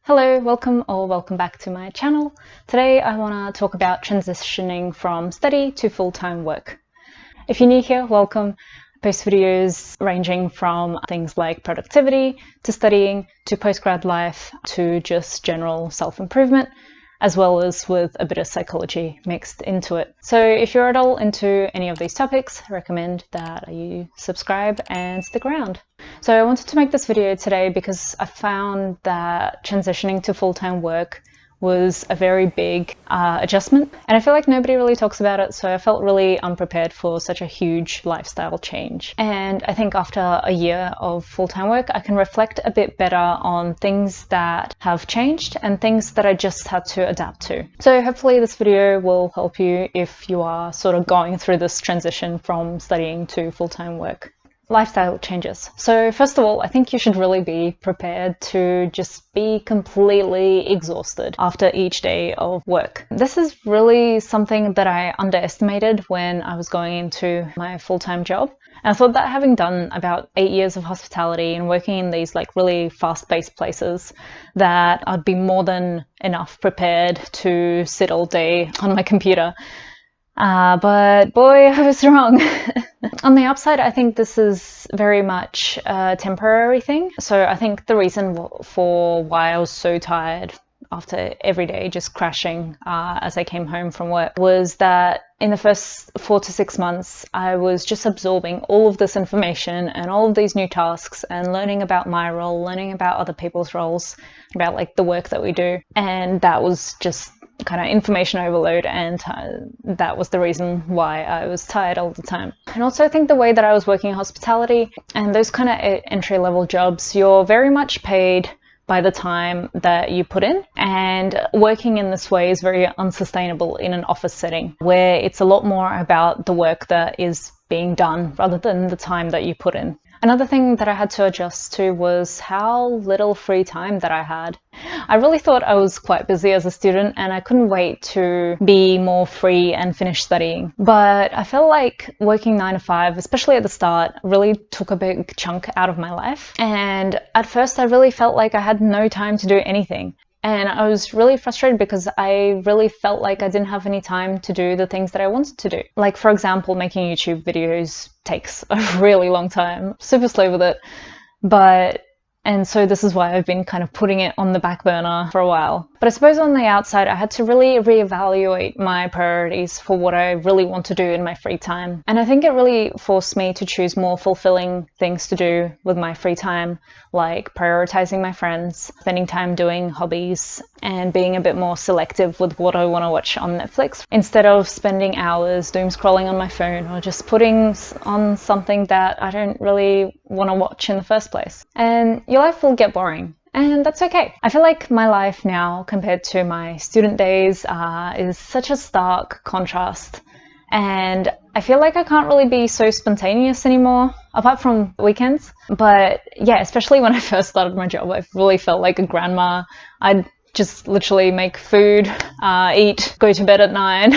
Hello, welcome or welcome back to my channel. Today I want to talk about transitioning from study to full-time work. If you're new here, welcome. I post videos ranging from things like productivity to studying to post-grad life to just general self-improvement, as well as with a bit of psychology mixed into it. So if you're at all into any of these topics, I recommend that you subscribe and stick around. So I wanted to make this video today because I found that transitioning to full-time work was a very big adjustment, and I feel like nobody really talks about it, so I felt really unprepared for such a huge lifestyle change. And I think after a year of full-time work, I can reflect a bit better on things that have changed and things that I just had to adapt to. So hopefully this video will help you if you are sort of going through this transition from studying to full-time work. Lifestyle changes. So first of all, I think you should really be prepared to just be completely exhausted after each day of work. This is really something that I underestimated when I was going into my full-time job. And I thought that having done about 8 years of hospitality and working in these like really fast-paced places, that I'd be more than enough prepared to sit all day on my computer. But boy, I was wrong. On the upside, I think this is very much a temporary thing. So I think the reason for why I was so tired after every day just crashing as I came home from work was that in the first 4 to 6 months, I was just absorbing all of this information and all of these new tasks and learning about my role, learning about other people's roles, about like the work that we do. And that was just kind of information overload, and that was the reason why I was tired all the time. And also I think the way that I was working in hospitality and those kind of entry-level jobs, you're very much paid by the time that you put in, and working in this way is very unsustainable in an office setting where it's a lot more about the work that is being done rather than the time that you put in. Another thing that I had to adjust to was how little free time that I had. I really thought I was quite busy as a student and I couldn't wait to be more free and finish studying. But I felt like working 9 to 5, especially at the start, really took a big chunk out of my life. And at first I really felt like I had no time to do anything. And I was really frustrated because I really felt like I didn't have any time to do the things that I wanted to do. Like, for example, making YouTube videos takes a really long time. Super slow with it. And so this is why I've been kind of putting it on the back burner for a while. But I suppose on the outside, I had to really reevaluate my priorities for what I really want to do in my free time. And I think it really forced me to choose more fulfilling things to do with my free time, like prioritizing my friends, spending time doing hobbies, and being a bit more selective with what I want to watch on Netflix, instead of spending hours doom scrolling on my phone or just putting on something that I don't really want to watch in the first place. And your life will get boring. And that's okay. I feel like my life now compared to my student days is such a stark contrast. And I feel like I can't really be so spontaneous anymore, apart from weekends. But yeah, especially when I first started my job, I really felt like a grandma. I'd just literally make food, eat, go to bed at 9.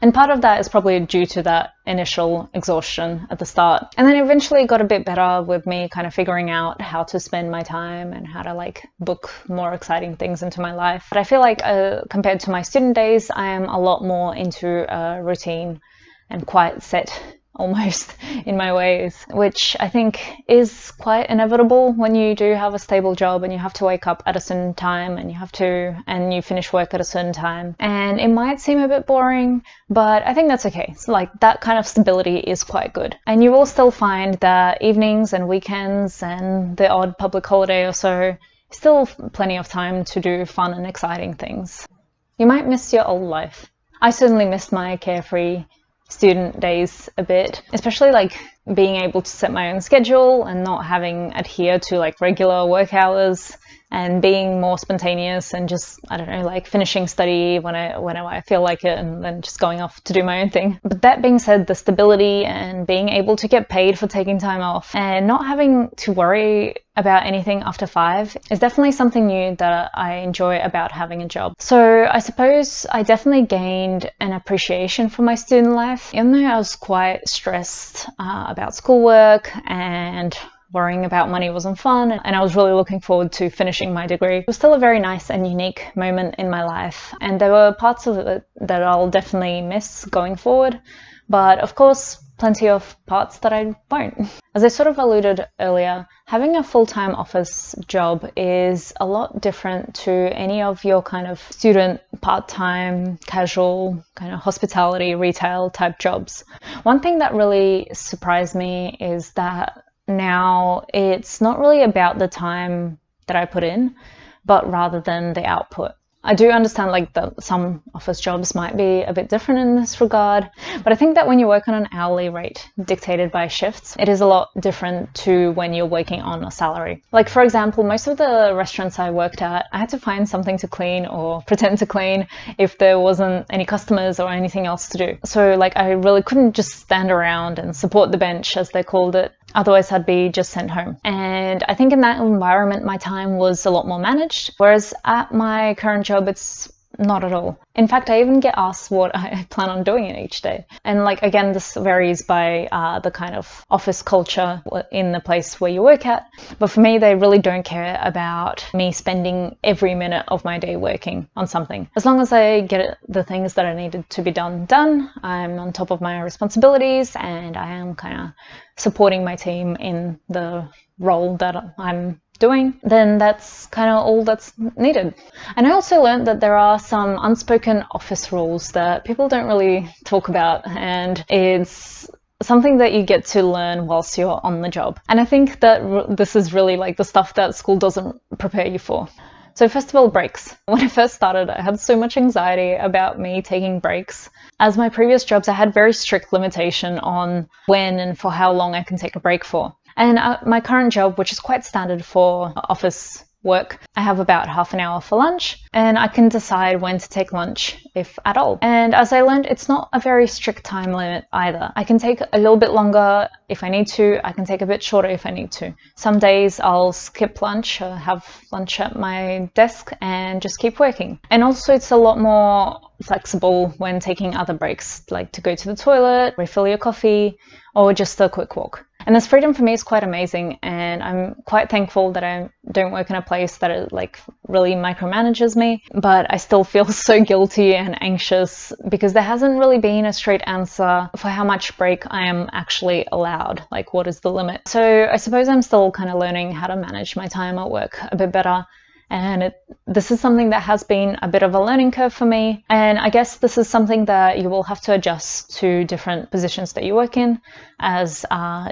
And part of that is probably due to that initial exhaustion at the start. And then eventually it got a bit better with me kind of figuring out how to spend my time and how to like book more exciting things into my life. But I feel like compared to my student days, I am a lot more into a routine and quite set almost in my ways, which I think is quite inevitable when you do have a stable job and you have to wake up at a certain time and you finish work at a certain time. And it might seem a bit boring, but I think that's okay. It's like that kind of stability is quite good. And you will still find that evenings and weekends and the odd public holiday or so, still plenty of time to do fun and exciting things. You might miss your old life. I certainly missed my carefree student days a bit, especially like being able to set my own schedule and not having adhere to like regular work hours and being more spontaneous and just, I don't know, like finishing study whenever I feel like it and then just going off to do my own thing. But that being said, the stability and being able to get paid for taking time off and not having to worry about anything after 5 is definitely something new that I enjoy about having a job. So I suppose I definitely gained an appreciation for my student life, even though I was quite stressed about schoolwork and worrying about money wasn't fun, and I was really looking forward to finishing my degree. It was still a very nice and unique moment in my life, and there were parts of it that I'll definitely miss going forward, but of course plenty of parts that I won't. As I sort of alluded earlier, having a full-time office job is a lot different to any of your kind of student, part-time, casual, kind of hospitality, retail type jobs. One thing that really surprised me is that now it's not really about the time that I put in, but rather than the output. I do understand like that some office jobs might be a bit different in this regard, but I think that when you work on an hourly rate dictated by shifts, it is a lot different to when you're working on a salary. Like for example, most of the restaurants I worked at, I had to find something to clean or pretend to clean if there wasn't any customers or anything else to do. So like I really couldn't just stand around and support the bench, as they called it. Otherwise, I'd be just sent home. And I think in that environment, my time was a lot more managed, whereas at my current job, it's not at all. In fact, I even get asked what I plan on doing in each day. And like, again, this varies by the kind of office culture in the place where you work at. But for me, they really don't care about me spending every minute of my day working on something. As long as I get the things that I needed to be done, I'm on top of my responsibilities, and I am kind of supporting my team in the role that I'm doing, then that's kind of all that's needed. And I also learned that there are some unspoken office rules that people don't really talk about, and it's something that you get to learn whilst you're on the job. And I think that this is really like the stuff that school doesn't prepare you for. So first of all, breaks. When I first started, I had so much anxiety about me taking breaks. As my previous jobs, I had very strict limitation on when and for how long I can take a break for. And my current job, which is quite standard for office work, I have about half an hour for lunch, and I can decide when to take lunch, if at all. And as I learned, it's not a very strict time limit either. I can take a little bit longer if I need to. I can take a bit shorter if I need to. Some days I'll skip lunch or have lunch at my desk and just keep working. And also it's a lot more flexible when taking other breaks, like to go to the toilet, refill your coffee, or just a quick walk. And this freedom for me is quite amazing, and I'm quite thankful that I don't work in a place that it like really micromanages me, but I still feel so guilty and anxious because there hasn't really been a straight answer for how much break I am actually allowed, like what is the limit. So I suppose I'm still kind of learning how to manage my time at work a bit better. And this is something that has been a bit of a learning curve for me. And I guess this is something that you will have to adjust to different positions that you work in, as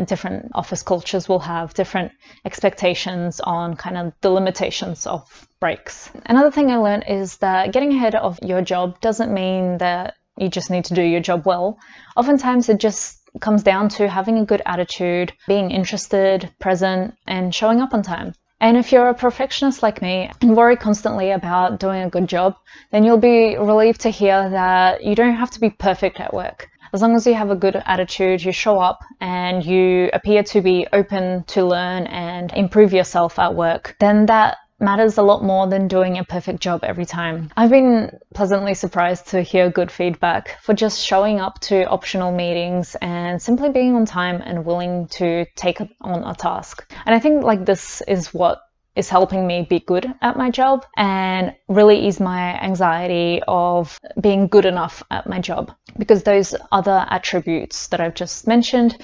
different office cultures will have different expectations on kind of the limitations of breaks. Another thing I learned is that getting ahead of your job doesn't mean that you just need to do your job well. Oftentimes it just comes down to having a good attitude, being interested, present, and showing up on time. And if you're a perfectionist like me and worry constantly about doing a good job, then you'll be relieved to hear that you don't have to be perfect at work. As long as you have a good attitude, you show up, and you appear to be open to learn and improve yourself at work, then that matters a lot more than doing a perfect job every time. I've been pleasantly surprised to hear good feedback for just showing up to optional meetings and simply being on time and willing to take on a task. And I think like this is what is helping me be good at my job and really ease my anxiety of being good enough at my job, because those other attributes that I've just mentioned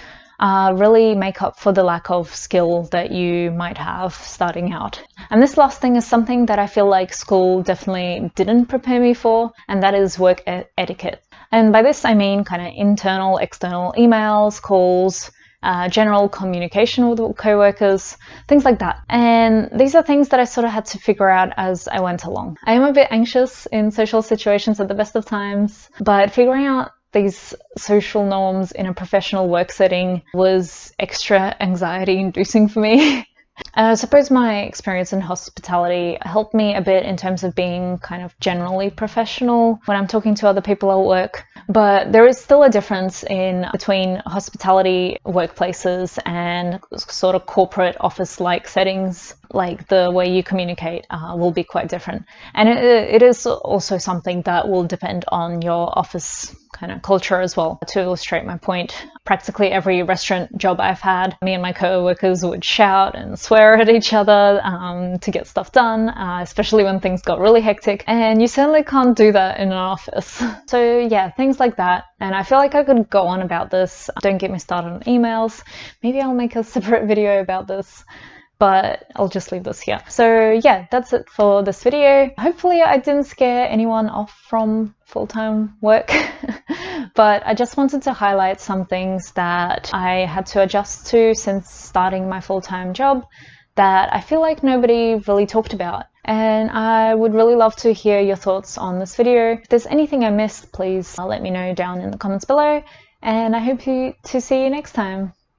really make up for the lack of skill that you might have starting out. And this last thing is something that I feel like school definitely didn't prepare me for, and that is work etiquette. And by this I mean kind of internal, external emails, calls, general communication with co-workers, things like that. And these are things that I sort of had to figure out as I went along. I am a bit anxious in social situations at the best of times, but figuring out these social norms in a professional work setting was extra anxiety inducing for me. I suppose my experience in hospitality helped me a bit in terms of being kind of generally professional when I'm talking to other people at work. But there is still a difference between hospitality workplaces and sort of corporate office-like settings. Like the way you communicate will be quite different. And it is also something that will depend on your office kind of culture as well. To illustrate my point, practically every restaurant job I've had, me and my co-workers would shout and swear at each other to get stuff done, especially when things got really hectic. And you certainly can't do that in an office. So yeah, things like that. And I feel like I could go on about this. Don't get me started on emails. Maybe I'll make a separate video about this, but I'll just leave this here. So yeah, that's it for this video. Hopefully I didn't scare anyone off from full-time work, but I just wanted to highlight some things that I had to adjust to since starting my full-time job that I feel like nobody really talked about. And I would really love to hear your thoughts on this video. If there's anything I missed, please let me know down in the comments below, and I hope to see you next time.